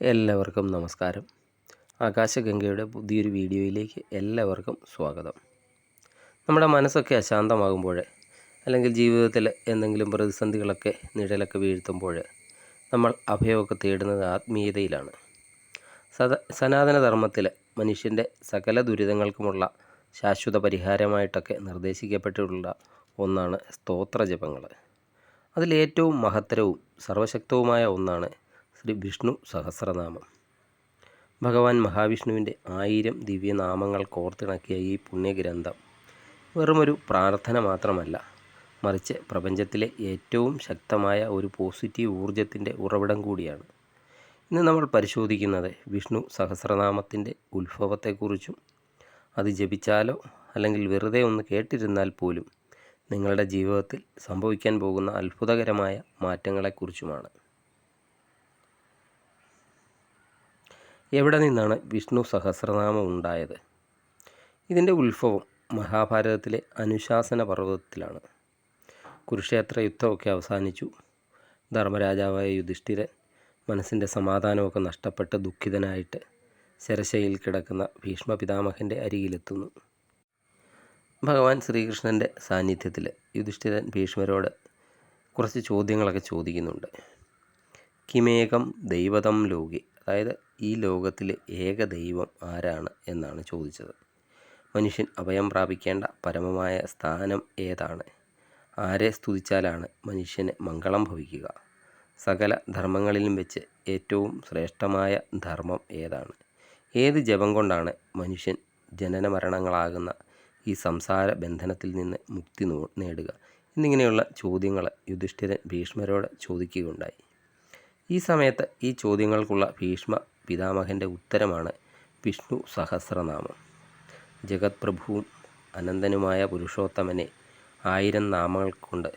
എല്ലാവർക്കും നമസ്കാരം. ആകാശഗംഗയുടെ പുതിയൊരു വീഡിയോയിലേക്ക് എല്ലാവർക്കും സ്വാഗതം. നമ്മുടെ മനസ്സൊക്കെ അശാന്തമാകുമ്പോൾ, അല്ലെങ്കിൽ ജീവിതത്തിൽ എന്തെങ്കിലും പ്രതിസന്ധികളൊക്കെ നിഴലൊക്കെ വീഴ്ത്തുമ്പോൾ നമ്മൾ അഭയമൊക്കെ തേടുന്നത് ആത്മീയതയിലാണ്. സനാതന ധർമ്മത്തിൽ മനുഷ്യൻ്റെ സകല ദുരിതങ്ങൾക്കുമുള്ള ശാശ്വത പരിഹാരമായിട്ടൊക്കെ നിർദ്ദേശിക്കപ്പെട്ടിട്ടുള്ള ഒന്നാണ് സ്തോത്രജപങ്ങൾ. അതിലേറ്റവും മഹത്തരവും സർവശക്തവുമായ ഒന്നാണ് ശ്രീ വിഷ്ണു സഹസ്രനാമം. ഭഗവാൻ മഹാവിഷ്ണുവിൻ്റെ 1000 ദിവ്യനാമങ്ങൾ കോർത്തിണക്കിയ ഈ പുണ്യഗ്രന്ഥം വെറുമൊരു പ്രാർത്ഥന മാത്രമല്ല, മറിച്ച് പ്രപഞ്ചത്തിലെ ഏറ്റവും ശക്തമായ ഒരു പോസിറ്റീവ് ഊർജത്തിൻ്റെ ഉറവിടം കൂടിയാണ്. ഇന്ന് നമ്മൾ പരിശോധിക്കുന്നത് വിഷ്ണു സഹസ്രനാമത്തിൻ്റെ ഉത്ഭവത്തെക്കുറിച്ചും അത് ജപിച്ചാലോ അല്ലെങ്കിൽ വെറുതെ ഒന്ന് കേട്ടിരുന്നാൽ പോലും നിങ്ങളുടെ ജീവിതത്തിൽ സംഭവിക്കാൻ പോകുന്ന അത്ഭുതകരമായ മാറ്റങ്ങളെക്കുറിച്ചുമാണ്. എവിടെ നിന്നാണ് വിഷ്ണു സഹസ്രനാമം ഉണ്ടായത്? ഇതിൻ്റെ ഉത്ഭവം മഹാഭാരതത്തിലെ അനുശാസന പർവ്വതത്തിലാണ്. കുരുക്ഷേത്ര യുദ്ധമൊക്കെ അവസാനിച്ചു. ധർമ്മരാജാവായ യുധിഷ്ഠിരൻ മനസ്സിൻ്റെ സമാധാനമൊക്കെ നഷ്ടപ്പെട്ട് ദുഃഖിതനായിട്ട് ശരശയിൽ കിടക്കുന്ന ഭീഷ്മ പിതാമഹൻ്റെ അരികിലെത്തുന്നു. ഭഗവാൻ ശ്രീകൃഷ്ണൻ്റെ സാന്നിധ്യത്തിൽ യുധിഷ്ഠിരൻ ഭീഷ്മരോട് കുറച്ച് ചോദ്യങ്ങളൊക്കെ ചോദിക്കുന്നുണ്ട്. കിമേകം ദൈവതം ലോകെ, അതായത് ഈ ലോകത്തിലെ ഏക ദൈവം ആരാണ് എന്നാണ് ചോദിച്ചത്. മനുഷ്യൻ അഭയം പ്രാപിക്കേണ്ട പരമമായ സ്ഥാനം ഏതാണ്? ആരെ സ്തുതിച്ചാലാണ് മനുഷ്യന് മംഗളം ഭവിക്കുക? സകല ധർമ്മങ്ങളിലും വെച്ച് ഏറ്റവും ശ്രേഷ്ഠമായ ധർമ്മം ഏതാണ്? ഏത് ജപം കൊണ്ടാണ് മനുഷ്യൻ ജനന മരണങ്ങളാകുന്ന ഈ സംസാര ബന്ധനത്തിൽ നിന്ന് മുക്തി നേടുക? എന്നിങ്ങനെയുള്ള ചോദ്യങ്ങൾ യുധിഷ്ഠിരൻ ഭീഷ്മരോട് ചോദിക്കുകയുണ്ടായി. ഈ സമയത്ത് ഈ ചോദ്യങ്ങൾക്കുള്ള ഭീഷ്മ പിതാമഹൻ്റെ ഉത്തരമാണ് വിഷ്ണു സഹസ്രനാമം. ജഗത് പ്രഭുവും അനന്തനുമായ പുരുഷോത്തമനെ 1000 നാമങ്ങൾ കൊണ്ട്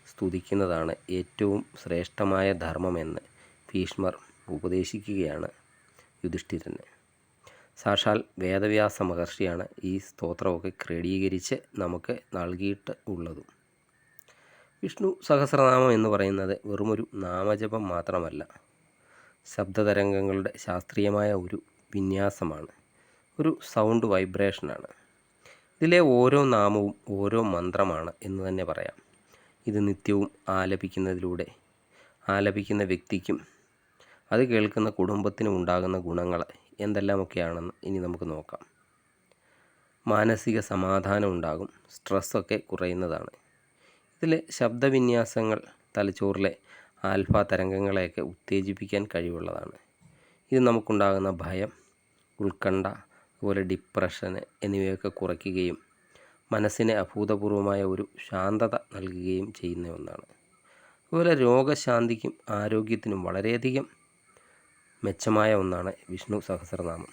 സ്തുതിക്കുന്നതാണ് ഏറ്റവും ശ്രേഷ്ഠമായ ധർമ്മമെന്ന് ഭീഷ്മർ ഉപദേശിക്കുകയാണ് യുധിഷ്ഠിരന്. സാക്ഷാൽ വേദവ്യാസ മഹർഷിയാണ് ഈ സ്തോത്രമൊക്കെ ക്രോഡീകരിച്ച് നമുക്ക് നൽകിയിട്ട് ഉള്ളതും. വിഷ്ണു സഹസ്രനാമം എന്ന് പറയുന്നത് വെറുമൊരു നാമജപം മാത്രമല്ല, ശബ്ദതരംഗങ്ങളുടെ ശാസ്ത്രീയമായ ഒരു വിന്യാസമാണ്, ഒരു സൗണ്ട് വൈബ്രേഷനാണ്. ഇതിലെ ഓരോ നാമവും ഓരോ മന്ത്രമാണ് എന്ന് തന്നെ പറയാം. ഇത് നിത്യവും ആലപിക്കുന്നതിലൂടെ ആലപിക്കുന്ന വ്യക്തിക്കും അത് കേൾക്കുന്ന കുടുംബത്തിനും ഉണ്ടാകുന്ന ഗുണങ്ങൾ എന്തെല്ലാമൊക്കെയാണെന്ന് ഇനി നമുക്ക് നോക്കാം. മാനസിക സമാധാനം ഉണ്ടാകും, സ്ട്രെസ്സൊക്കെ കുറയുന്നതാണ്. ഇതിലെ ശബ്ദവിന്യാസങ്ങൾ തലച്ചോറിലെ ആൽഫ തരംഗങ്ങളെയൊക്കെ ഉത്തേജിപ്പിക്കാൻ കഴിവുള്ളതാണ്. ഇത് നമുക്കുണ്ടാകുന്ന ഭയം, ഉത്കണ്ഠ, അതുപോലെ ഡിപ്രഷന് എന്നിവയൊക്കെ കുറയ്ക്കുകയും മനസ്സിന് അഭൂതപൂർവമായ ഒരു ശാന്തത നൽകുകയും ചെയ്യുന്ന ഒന്നാണ്. അതുപോലെ രോഗശാന്തിക്കും ആരോഗ്യത്തിനും വളരെയധികം മെച്ചമായ ഒന്നാണ് വിഷ്ണു സഹസ്രനാമം.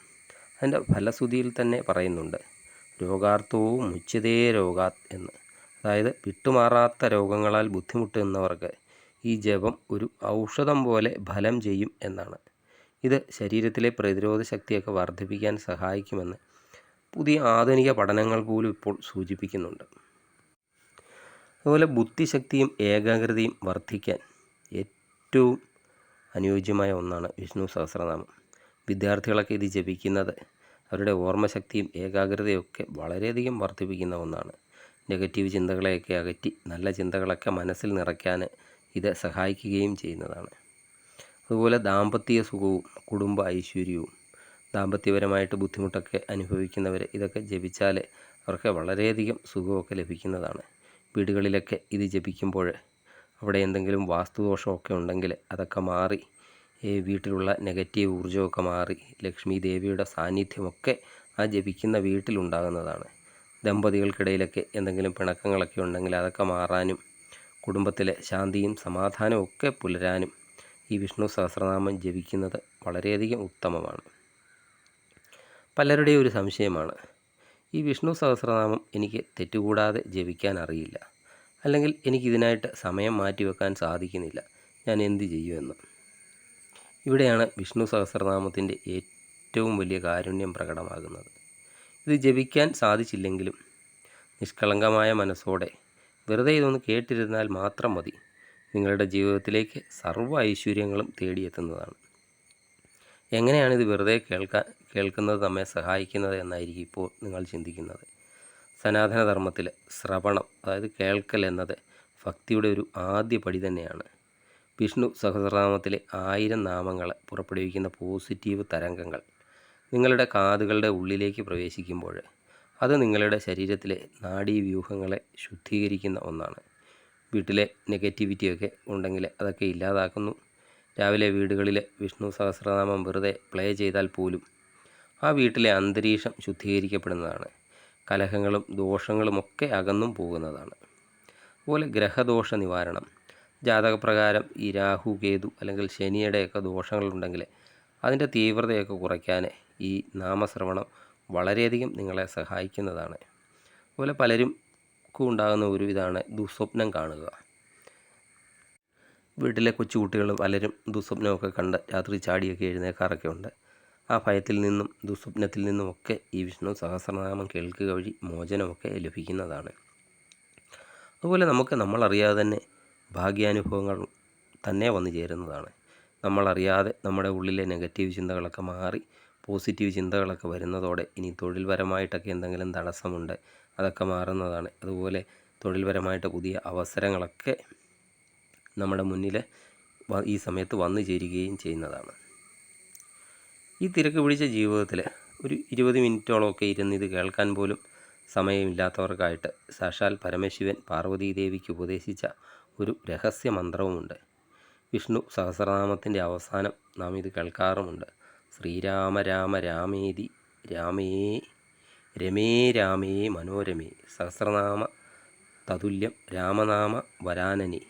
അതിൻ്റെ ഫലശ്രുതിയിൽ തന്നെ പറയുന്നുണ്ട്, രോഗാർത്തവും മുച്യതേ രോഗാത് എന്ന്. അതായത് വിട്ടുമാറാത്ത രോഗങ്ങളാൽ ബുദ്ധിമുട്ടുന്നവർക്ക് ഈ ജപം ഒരു ഔഷധം പോലെ ഫലം ചെയ്യും എന്നാണ്. ഇത് ശരീരത്തിലെ പ്രതിരോധ ശക്തിയൊക്കെ വർദ്ധിപ്പിക്കാൻ സഹായിക്കുമെന്ന് പുതിയ ആധുനിക പഠനങ്ങൾ പോലും ഇപ്പോൾ സൂചിപ്പിക്കുന്നുണ്ട്. അതുപോലെ ബുദ്ധിശക്തിയും ഏകാഗ്രതയും വർദ്ധിക്കാൻ ഏറ്റവും അനുയോജ്യമായ ഒന്നാണ് വിഷ്ണു സഹസ്രനാമം. വിദ്യാർത്ഥികളൊക്കെ ഇത് ജപിക്കുന്നത് അവരുടെ ഓർമ്മശക്തിയും ഏകാഗ്രതയൊക്കെ വളരെയധികം വർദ്ധിപ്പിക്കുന്ന ഒന്നാണ്. നെഗറ്റീവ് ചിന്തകളെയൊക്കെ അകറ്റി നല്ല ചിന്തകളൊക്കെ മനസ്സിൽ നിറയ്ക്കാൻ ഇത് സഹായിക്കുകയും ചെയ്യുന്നതാണ്. അതുപോലെ ദാമ്പത്യ സുഖവും കുടുംബ ഐശ്വര്യവും, ദാമ്പത്യപരമായിട്ട് ബുദ്ധിമുട്ടൊക്കെ അനുഭവിക്കുന്നവർ ഇതൊക്കെ ജപിച്ചാൽ അവർക്ക് വളരെയധികം സുഖമൊക്കെ ലഭിക്കുന്നതാണ്. വീടുകളിലൊക്കെ ഇത് ജപിക്കുമ്പോൾ അവിടെ എന്തെങ്കിലും വാസ്തുദോഷമൊക്കെ ഉണ്ടെങ്കിൽ അതൊക്കെ മാറി വീട്ടിലുള്ള നെഗറ്റീവ് ഊർജ്ജമൊക്കെ മാറി ലക്ഷ്മി ദേവിയുടെ സാന്നിധ്യമൊക്കെ ആ ജപിക്കുന്ന വീട്ടിലുണ്ടാകുന്നതാണ്. ദമ്പതികൾക്കിടയിലൊക്കെ എന്തെങ്കിലും പിണക്കങ്ങളൊക്കെ ഉണ്ടെങ്കിൽ അതൊക്കെ മാറാനും കുടുംബത്തിലെ ശാന്തിയും സമാധാനവും ഒക്കെ പുലരാനും ഈ വിഷ്ണു സഹസ്രനാമം ജപിക്കുന്നത് വളരെയധികം ഉത്തമമാണ്. പലരുടെയും ഒരു സംശയമാണ്, ഈ വിഷ്ണു സഹസ്രനാമം എനിക്ക് തെറ്റുകൂടാതെ ജപിക്കാൻ അറിയില്ല, അല്ലെങ്കിൽ എനിക്കിതിനായിട്ട് സമയം മാറ്റിവെക്കാൻ സാധിക്കുന്നില്ല, ഞാൻ എന്ത് ചെയ്യുമെന്ന്. ഇവിടെയാണ് വിഷ്ണു സഹസ്രനാമത്തിൻ്റെ ഏറ്റവും വലിയ കാരുണ്യം പ്രകടമാകുന്നത്. ഇത് ജപിക്കാൻ സാധിച്ചില്ലെങ്കിലും നിഷ്കളങ്കമായ മനസ്സോടെ വെറുതെ ഇതൊന്ന് കേട്ടിരുന്നാൽ മാത്രം മതി, നിങ്ങളുടെ ജീവിതത്തിലേക്ക് സർവ്വ ഐശ്വര്യങ്ങളും തേടിയെത്തുന്നതാണ്. എങ്ങനെയാണിത് വെറുതെ കേൾക്കുന്നത് നമ്മെ സഹായിക്കുന്നത് എന്നായിരിക്കും ഇപ്പോൾ നിങ്ങൾ ചിന്തിക്കുന്നത്. സനാതനധർമ്മത്തിൽ ശ്രവണം, അതായത് കേൾക്കൽ എന്നത് ഭക്തിയുടെ ഒരു ആദ്യ പടി തന്നെയാണ്. വിഷ്ണു സഹസ്രനാമത്തിലെ 1000 നാമങ്ങൾ പുറപ്പെടുവിക്കുന്ന പോസിറ്റീവ് തരംഗങ്ങൾ നിങ്ങളുടെ കാതുകളുടെ ഉള്ളിലേക്ക് പ്രവേശിക്കുമ്പോൾ അത് നിങ്ങളുടെ ശരീരത്തിലെ നാഡീവ്യൂഹങ്ങളെ ശുദ്ധീകരിക്കുന്ന ഒന്നാണ്. വീട്ടിലെ നെഗറ്റിവിറ്റിയൊക്കെ ഉണ്ടെങ്കിൽ അതൊക്കെ ഇല്ലാതാക്കുന്നു. രാവിലെ വീടുകളിൽ വിഷ്ണു സഹസ്രനാമം വെറുതെ പ്ലേ ചെയ്താൽ പോലും ആ വീട്ടിലെ അന്തരീക്ഷം ശുദ്ധീകരിക്കപ്പെടുന്നതാണ്. കലഹങ്ങളും ദോഷങ്ങളുമൊക്കെ അകന്നും പോകുന്നതാണ്. അതുപോലെ ഗ്രഹദോഷ നിവാരണം, ജാതകപ്രകാരം ഈ രാഹു കേതു അല്ലെങ്കിൽ ശനിയുടെയൊക്കെ ദോഷങ്ങളുണ്ടെങ്കിൽ അതിൻ്റെ തീവ്രതയൊക്കെ കുറയ്ക്കാൻ ഈ നാമശ്രവണം വളരെയധികം നിങ്ങളെ സഹായിക്കുന്നതാണ്. അതുപോലെ പലർക്കും ഉണ്ടാകുന്ന ഒരു ഇതാണ് ദുസ്വപ്നം കാണുക. വീട്ടിലെ കൊച്ചുകുട്ടികൾ പലരും ദുസ്വപ്നമൊക്കെ കണ്ട് രാത്രി ചാടിയൊക്കെ എഴുന്നേൽക്കാറൊക്കെ ഉണ്ട്. ആ ഭയത്തിൽ നിന്നും ദുസ്വപ്നത്തിൽ നിന്നുമൊക്കെ ഈ വിഷ്ണു സഹസ്രനാമം കേൾക്കുക വഴി മോചനമൊക്കെ ലഭിക്കുന്നതാണ്. അതുപോലെ നമ്മളറിയാതെ തന്നെ ഭാഗ്യാനുഭവങ്ങൾ തന്നെ വന്നു ചേരുന്നതാണ്. നമ്മളറിയാതെ നമ്മുടെ ഉള്ളിലെ നെഗറ്റീവ് ചിന്തകളൊക്കെ മാറി പോസിറ്റീവ് ചിന്തകളൊക്കെ വരുന്നതോടെ ഇനി തൊഴിൽപരമായിട്ടൊക്കെ എന്തെങ്കിലും തടസ്സമുണ്ട്, അതൊക്കെ മാറുന്നതാണ്. അതുപോലെ തൊഴിൽപരമായിട്ട് പുതിയ അവസരങ്ങളൊക്കെ നമ്മുടെ മുന്നിൽ ഈ സമയത്ത് വന്നു ചേരുകയും ചെയ്യുന്നതാണ്. ഈ തിരക്ക് പിടിച്ച ജീവിതത്തിൽ ഒരു 20 മിനിറ്റോളമൊക്കെ ഇരുന്ന് ഇത് കേൾക്കാൻ പോലും സമയമില്ലാത്തവർക്കായിട്ട് സാക്ഷാൽ പരമശിവൻ പാർവതീദേവിക്ക് ഉപദേശിച്ച ഒരു രഹസ്യ മന്ത്രവുമുണ്ട്. വിഷ്ണു സഹസ്രനാമത്തിൻ്റെ അവസാനം നാം ഇത് കേൾക്കാറുമുണ്ട്. ശ്രീരാമ രാമ രാമേതി രമേ രാമേ മനോരമേ സഹസ്രനാമ തതുല്യം രാമനാമ വരാനനി.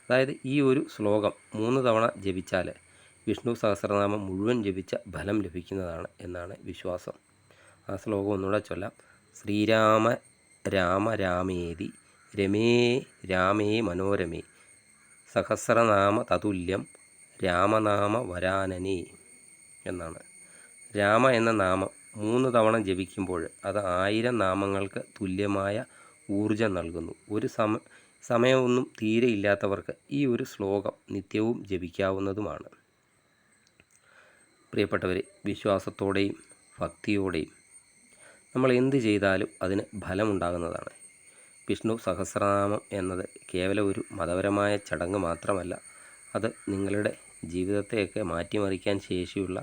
അതായത് ഈ ഒരു ശ്ലോകം 3 തവണ ജപിച്ചാൽ വിഷ്ണു സഹസ്രനാമം മുഴുവൻ ജപിച്ച ഫലം ലഭിക്കുന്നതാണ് എന്നാണ് വിശ്വാസം. ആ ശ്ലോകം ഒന്നുകൂടെ ചൊല്ലാം. ശ്രീരാമ രാമ രാമേതി രമേ രാമേ മനോരമേ സഹസ്രനാമ തതുല്യം രാമനാമ വരാനനി എന്നാണ്. രാമ എന്ന നാമം 3 തവണ ജപിക്കുമ്പോൾ അത് 1000 നാമങ്ങൾക്ക് തുല്യമായ ഊർജം നൽകുന്നു. ഒരു സമയമൊന്നും തീരെ ഇല്ലാത്തവർക്ക് ഈ ഒരു ശ്ലോകം നിത്യവും ജപിക്കാവുന്നതുമാണ്. പ്രിയപ്പെട്ടവരെ, വിശ്വാസത്തോടെയും ഭക്തിയോടെയും നമ്മൾ എന്ത് ചെയ്താലും അതിന് ഫലമുണ്ടാകുന്നതാണ്. വിഷ്ണു സഹസ്രനാമം എന്നത് കേവലം ഒരു മതപരമായ ചടങ്ങ് മാത്രമല്ല, അത് നിങ്ങളുടെ ജീവിതത്തെയൊക്കെ മാറ്റിമറിക്കാൻ ശേഷിയുള്ള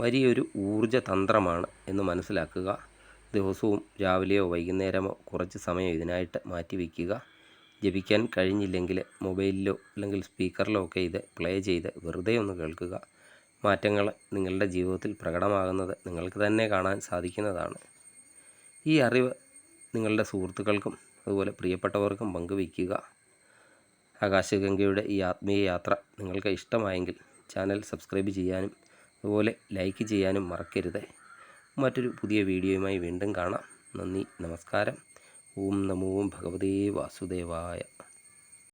വലിയൊരു ഊർജ്ജതന്ത്രമാണ് എന്ന് മനസ്സിലാക്കുക. ദിവസവും രാവിലെയോ വൈകുന്നേരമോ കുറച്ച് സമയം ഇതിനായിട്ട് മാറ്റിവെക്കുക. ജപിക്കാൻ കഴിഞ്ഞില്ലെങ്കിൽ മൊബൈലിലോ അല്ലെങ്കിൽ സ്പീക്കറിലോ ഒക്കെ ഇത് പ്ലേ ചെയ്ത് വെറുതെ ഒന്ന് കേൾക്കുക. മാറ്റങ്ങൾ നിങ്ങളുടെ ജീവിതത്തിൽ പ്രകടമാകുന്നത് നിങ്ങൾക്ക് തന്നെ കാണാൻ സാധിക്കുന്നതാണ്. ഈ അറിവ് നിങ്ങളുടെ സുഹൃത്തുക്കൾക്കും അതുപോലെ പ്രിയപ്പെട്ടവർക്കും പങ്കുവയ്ക്കുക. ആകാശഗംഗയുടെ ഈ ആത്മീയ യാത്ര നിങ്ങൾക്ക് ഇഷ്ടമായെങ്കിൽ ചാനൽ സബ്സ്ക്രൈബ് ചെയ്യാനും അതുപോലെ ലൈക്ക് ചെയ്യാനും മറക്കരുത്. മറ്റൊരു പുതിയ വീഡിയോയുമായി വീണ്ടും കാണാം. നന്ദി, നമസ്കാരം. ഓം നമോ ഭഗവതേ വാസുദേവായ.